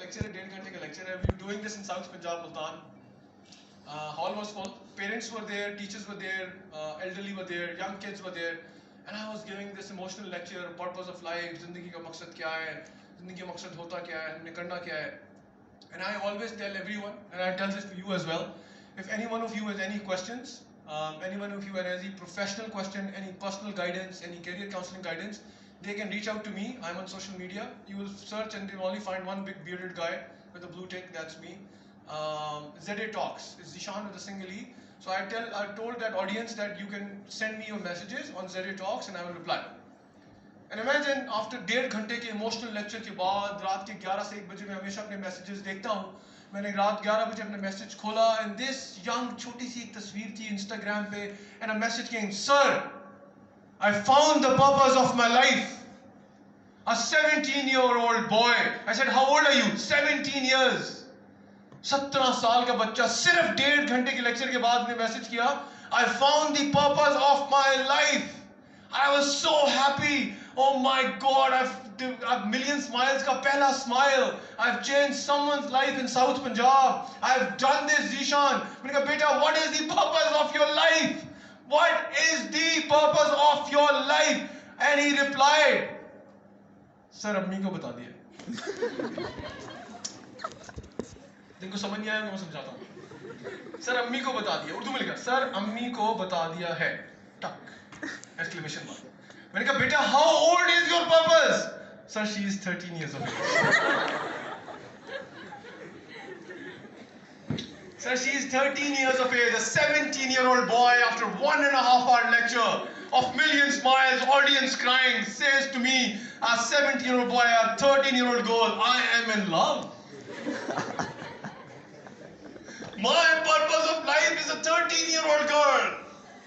Lecture ہے, 1.5 گھنٹے کا لیکچر ہے. We were doing this in south Punjab, Multan. Hall was full. Parents were there, teachers were there, elderly were there, young kids were there, and I was giving this emotional lecture, purpose of life, زندگی کا مقصد کیا ہے, زندگی کا مقصد ہوتا کیا ہے, ہم نے کرنا کیا ہے. And I always tell everyone, and I tell this to you as well, if any one of you has any questions, any one of you has any professional question, any personal guidance, any career counseling guidance, they can reach out to me. I'm on social media. You will search and you'll only find one big bearded guy with a blue tick. That's me. ZA Talks. It's Zishan with a single E. So I told that audience that you can send me your messages on ZA Talks and I will reply. And imagine after 1.5 گھنٹے کے emotional lecture کے بعد رات کے 11 سے 1 بجے میں ہمیشہ اپنے messages دیکھتا ہوں. میں نے رات 11 بجے اپنے میسج کھولا and this young چھوٹی سی ایک تصویر تھی Instagram پہ and a message came, Sir, I found the purpose of my life. A 17-year-old boy. I said, how old are you? 17 years. 17 سال کا بچہ صرف 1.5 گھنٹے کے لیکچر کے بعد نے میسج کیا, I found the purpose of my life. I was so happy. Oh my God, I've million smiles ka pehla smile. I've changed someone's life in South Punjab. I've done this, Zishan. Maine kaha, beta, what is the purpose of your life? What is the purpose of your life? And he replied, Sir, ammi ko bata diya. جن کو سمجھ نہیں آیا میں سمجھاتا ہوں. سر امی کو بتا دیا, اردو میں لکھا, سر امی کو بتا دیا ہے, ٹک ایکسکلیمیشن مارک. میں نے کہا بیٹا how old is your purpose? Sir, she is 13 years of age. Sir, she is 13 years of age. A 17-year-old boy after 1.5-hour lecture of million smiles, audience crying, says to me, a 17-year-old boy, a 13-year-old girl, I am in love. My purpose of life is a 13-year-old girl.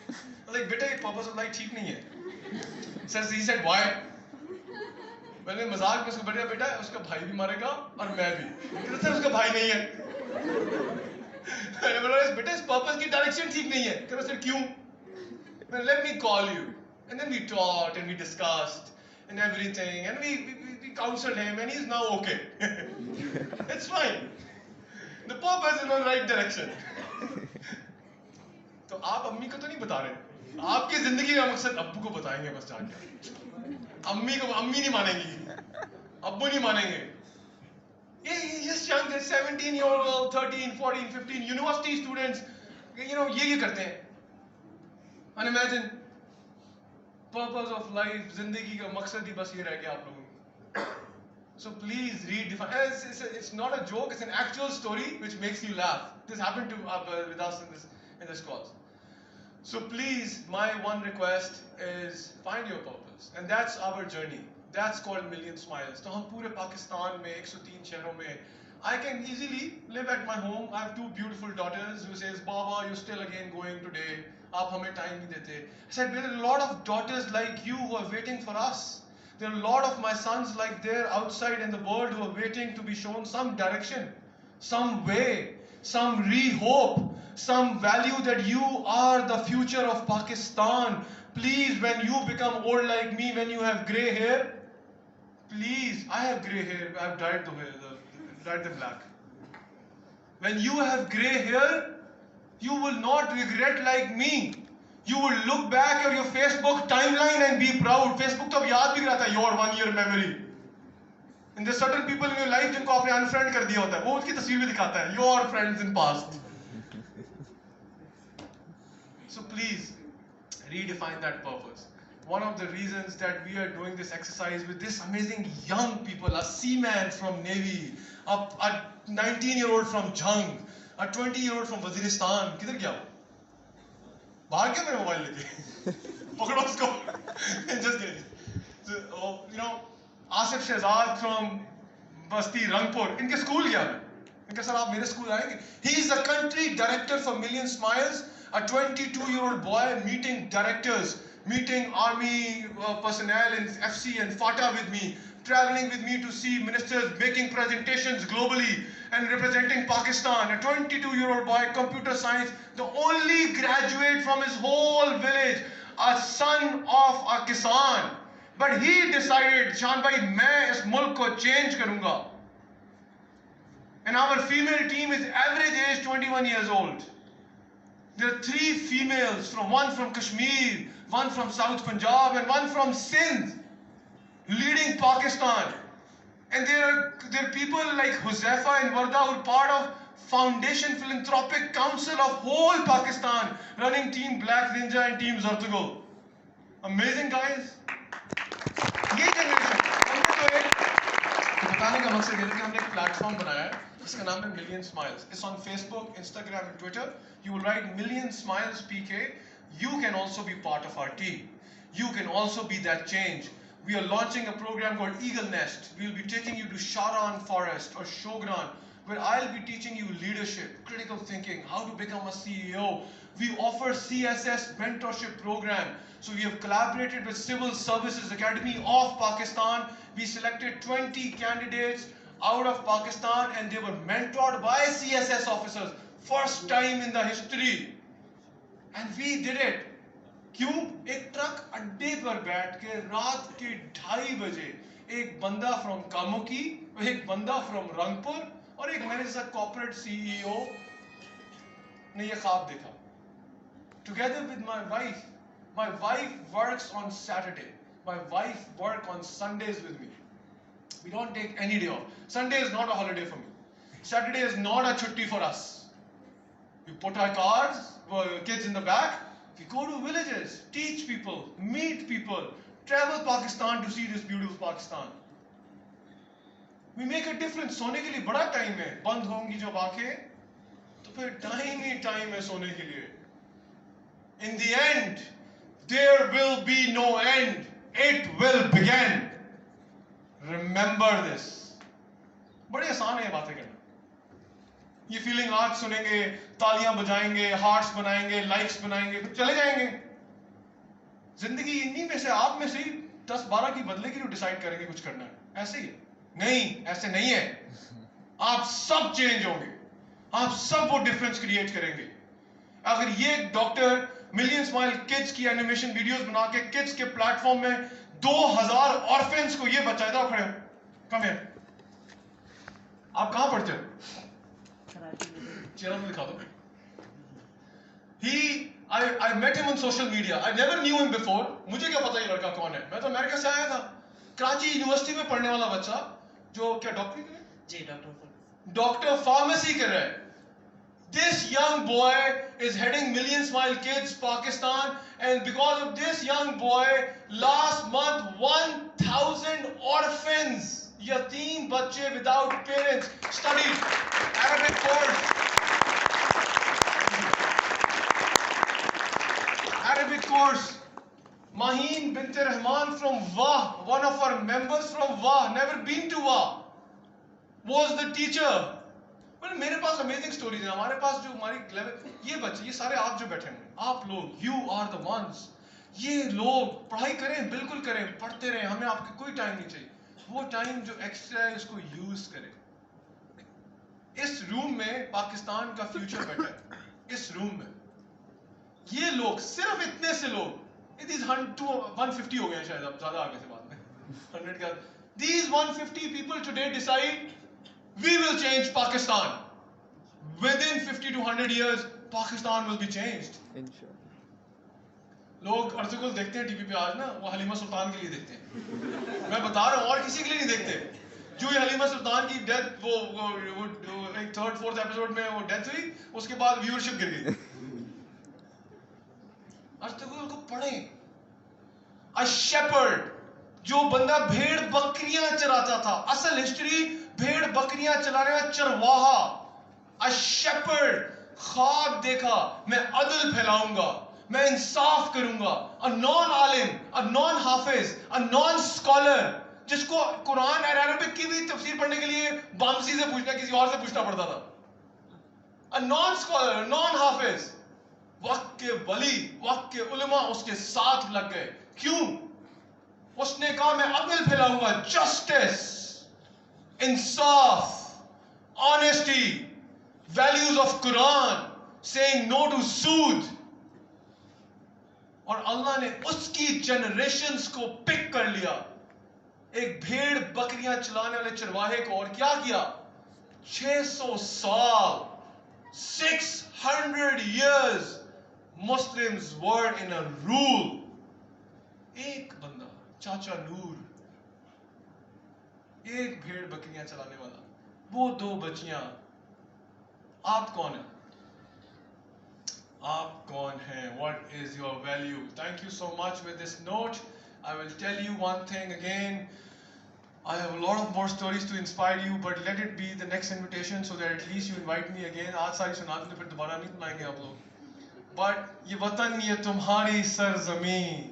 I was like, beta, یہ purpose of life ٹھیک نہیں ہے. Sir, he said, why? میں نے مذاق میں اس کو بتایا, بیٹا اس کا بھائی بھی مارے گا اور میں بھی. کہتا سر اس کا بھائی نہیں ہے. میں نے بولا بیٹا اس purpose کی ڈائریکشن ٹھیک نہیں ہے. کہتا سر کیوں؟ Let me call you. And then we talked and we discussed and everything and we counseled him and he's now okay. It's fine. The purpose is in the right direction. تو آپ امی کو تو نہیں بتا رہے, آپ کی زندگی کا مقصد ابو کو بتائیں گے بس جا کے. امی کو امی نہیں مانیں گی, ابو نہیں مانیں گے. Yes, young, 17-year-old, 13, 14, 15, university students, یہ کرتے ہیں. And imagine, purpose of life, زندگی کا مقصد ہی بس یہ رہ گیا آپ لوگوں کو. So please redefine. It's not a joke. It's an actual story which makes you laugh. This happened to with us in this course. So please, my one request is find your purpose, and that's our journey. That's called Million Smiles. تو ہم پورے پاکستان میں 103 شہروں میں, I can easily live at my home. I have 2 beautiful daughters who says, Baba, you're still again going today. آپ ہمیں time نہیں دیتے. I said, there are a lot of daughters like you who are waiting for us. There are a lot of my sons like they're outside in the world who are waiting to be shown some direction, some way, some re-hope, some value that you are the future of Pakistan. Please, when you become old like me, when you have grey hair, please, I have grey hair, I have dyed the black. When you have grey hair, you will not regret like me. You will look back at your Facebook timeline and be proud. Facebook تو اب یاد بھی کراتا ہے your 1 year memory. And there's certain people in your life جن کو آپ نے unfriend کر دیا ہوتا ہے, وہ اس کی تصویر بھی دکھاتا ہے, your friends in past. So please redefine that purpose. One of the reasons that we are doing this exercise with this amazing young people, a seaman from Navy, a 19-year-old from Jhang, a 20-year-old from Waziristan. کدھر گیا وہ؟ باہر کیا میرے mobile لے کے پکڑو اس کو. Just kidding. Asif Shahzad from بستی رنگ پور, ان کے اسکول گیا میں. ان کے سر آپ میرے اسکول آئیں گے. He is the country director for Million Smiles, a 22-year-old boy meeting directors, meeting army personnel in FC and FATA with me, traveling with me to see ministers making presentations globally and representing Pakistan. A 22-year-old boy, computer science, the only graduate from his whole village, a son of a kisan. But he decided, Shan bhai, میں اس ملک کو change کروں گا. And our female team is average age 21 years old. There are 3 females, one from Kashmir, one from South Punjab, and one from Sindh, leading Pakistan. And there are people like Huzaifa and Warda who are part of Foundation Philanthropic Council of whole Pakistan, running Team Black Ninja and Team Zartugul. Amazing guys. یہ generation ہم نے تو ایک بتانے کا مقصد یہ ہے کہ ہم نے ایک پلیٹ فارم بنایا ہے جس کا نام ہے Million Smiles. It's on Facebook, Instagram and Twitter. You will write Million Smiles PK. You can also be part of our team. You can also be that change. We are launching a program called Eagle Nest. We will be taking you to Sharan Forest or Shogran, where I'll be teaching you leadership, critical thinking, how to become a CEO. We offer CSS mentorship program. So we have collaborated with Civil Services Academy of Pakistan. We selected 20 candidates out of Pakistan and they were mentored by CSS officers. First time in the history. And we did it. کیوں؟ ایک truck اڈے پر بیٹھ کے رات کے 2:30 بجے ایک بندہ فرام کاموکی, ایک بندہ فرام رنگپور اور ایک میرے جیسا کارپوریٹ CEO نے یہ خواب دیکھا. Together with my wife. My wife works on Saturday. My wife works on Sundays with me. We don't take any day off. Sunday is not a holiday for me. Saturday is not a chutti for us. We put our cars, kids in the back. We go to villages, teach people, meet people, travel Pakistan to see this beautiful Pakistan. We make a difference. سونے کے لیے بڑا time ہے. بند ہوں گی جب آنکھیں تو پھر ٹائم ہی ٹائم ہے سونے کے لیے. In the end, there will be no end. It will begin. Remember this. بڑی آسان ہے یہ باتیں کرنا. یہ فیلنگ آج سنیں گے, تالیاں بجائیں گے, ہارٹس بنائیں گے, لائکس بنائیں گے, پھر چلے جائیں گے. زندگی انہی میں سے, آپ میں سے 10-12 کی بدلے کی جو ڈیسائیڈ کریں گے کچھ کرنا ہے. ایسے ہی ہے؟ نہیں, ایسے نہیں ہے. آپ سب چینج ہوں گے, آپ سب وہ ڈفرنس کریٹ کریں گے. اگر یہ ڈاکٹر ملین اسمائل کڈس کی اینیمیشن ویڈیوز بنا کے کڈس کے پلیٹ فارم میں 2000 آرفنس کو یہ بچائے تھا. کھڑے ہو, کم ہے. آپ کہاں پڑھتے ہو؟ چہرہ میں دکھا دو. I met him on social media. I never knew him before. مجھے کیا پتا یہ لڑکا کون ہے. میں تو امریکہ سے آیا تھا. کراچی یونیورسٹی میں پڑھنے والا بچہ جو کیا ڈاکٹری کرے؟ جی, ڈاکٹر فارمیسی کر رہا ہے. This young boy is heading Million Smile Kids Pakistan, and because of this young boy, last month 1000 orphans, yateem bachche without parents, studied Arabic course. Arabic course. Maheen bint Rahman from Wah, one of our members from Wah, never been to Wah, was the teacher. میرے پاس amazing stories ہیں. ہمارے پاس جو ہماری level, یہ بچے, یہ سارے آپ جو بیٹھے ہیں, آپ لوگ, یو آر دا ونس. یہ لوگ پڑھائی کریں, بالکل کریں, پڑھتے رہیں. ہمیں آپ کی کوئی ٹائم نہیں چاہیے. وہ ٹائم جو ایکسٹرا ہے اس کو یوز کریں. اس روم میں پاکستان کا فیوچر بیٹھا ہے. اس روم میں یہ لوگ, صرف اتنے سے لوگ, 150 ہو گئے شاید, اب زیادہ آگے سے بعد میں 100 کا. These 150 people today decide we will change Pakistan. Within 50 to 100 years, Pakistan will be changed. لوگ ارطغرل دیکھتے ہیں ٹی وی پہ آج نا, وہ حلیمہ سلطان کے لیے دیکھتے ہیں. میں بتا رہا ہوں, اور کسی کے لیے نہیں دیکھتے. جو یہ حلیمہ سلطان کی ڈیتھ, وہ ایک 3rd-4th ایپیسوڈ میں وہ ڈیتھ ہوئی, اس کے بعد ویورشپ گر گئی. ارطغرل کو پڑھیں. A shepherd, جو بندہ بھیڑ بکریاں چراتا تھا, اصل ہسٹری بھیڑ بکریاں چلانے کا چرواہا. A shepherd, خواب دیکھا, میں عدل پھیلاؤں گا, میں انصاف کروں گا. A non Alam, a non حافظ, a non scholar, جس کو قرآن اور عربک کی بھی تفسیر پڑھنے کے لیے بامسی سے پوچھنا, کسی اور سے پوچھنا پڑتا تھا. A non scholar, a non حافظ, وقت کے ولی, وقت کے علماء اس کے ساتھ لگ گئے. کیوں؟ اس نے کہا میں عدل پھیلاؤں گا, جسٹس, انصاف, honesty, values of Quran, saying no to سود. اور اللہ نے اس کی جنریشنز کو پک کر لیا, ایک بھیڑ بکریاں چلانے والے چرواہے کو, اور کیا کیا؟ 600 سال, 600 years Muslims were in a rule. ایک بندہ, چاچا نور, ایک بھیڑ بکریاں چلانے والا, وہ 2 بچیاں. آپ کون ہیں؟ آپ کون ہیں؟ What is your value? Thank you so much. With this note, I will tell you one thing again. I have a lot of more stories to inspire you, but let it be the next invitation so that at least you invite me again. آج ساری سنا دیں پھر دوبارہ نہیں بنائیں گے آپ لوگ. But یہ وطن یہ تمہاری سرزمین,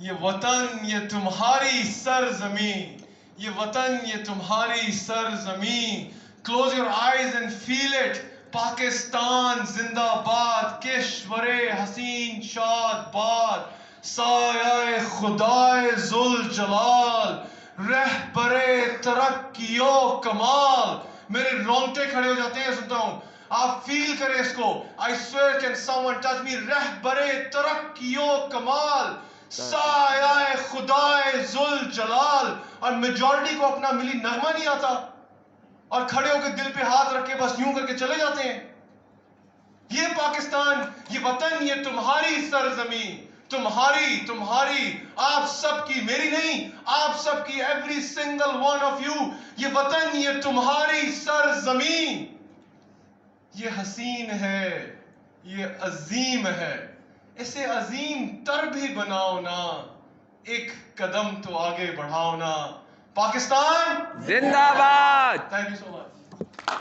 یہ وطن یہ تمہاری سرزمین, یہ وطن یہ تمہاری سرزمین. Close your eyes and feel it. Pakistan زندہ باد, کشور حسین شاد باد, سایہ خدائے ذوالجلال, رہبر ترقی و کمال. میرے رونگٹے کھڑے ہو جاتے ہیں سنتا ہوں, آپ فیل کریں اس کو. I swear, can someone touch me? رہبر ترقی و کمال, سایہ خدائے ذوالجلال. اور میجورٹی کو اپنا ملی نغمہ نہیں آتا, اور کھڑے ہو کے دل پہ ہاتھ رکھ کے بس یوں کر کے چلے جاتے ہیں. یہ پاکستان, یہ وطن, یہ تمہاری سرزمین, تمہاری, آپ سب کی, میری نہیں, آپ سب کی, every single one of you. یہ وطن یہ تمہاری سرزمین, یہ حسین ہے, یہ عظیم ہے, اسے عظیم تر بھی بناؤ نا, ایک قدم تو آگے بڑھاؤ نا. پاکستان زندہ باد. Thank you so much.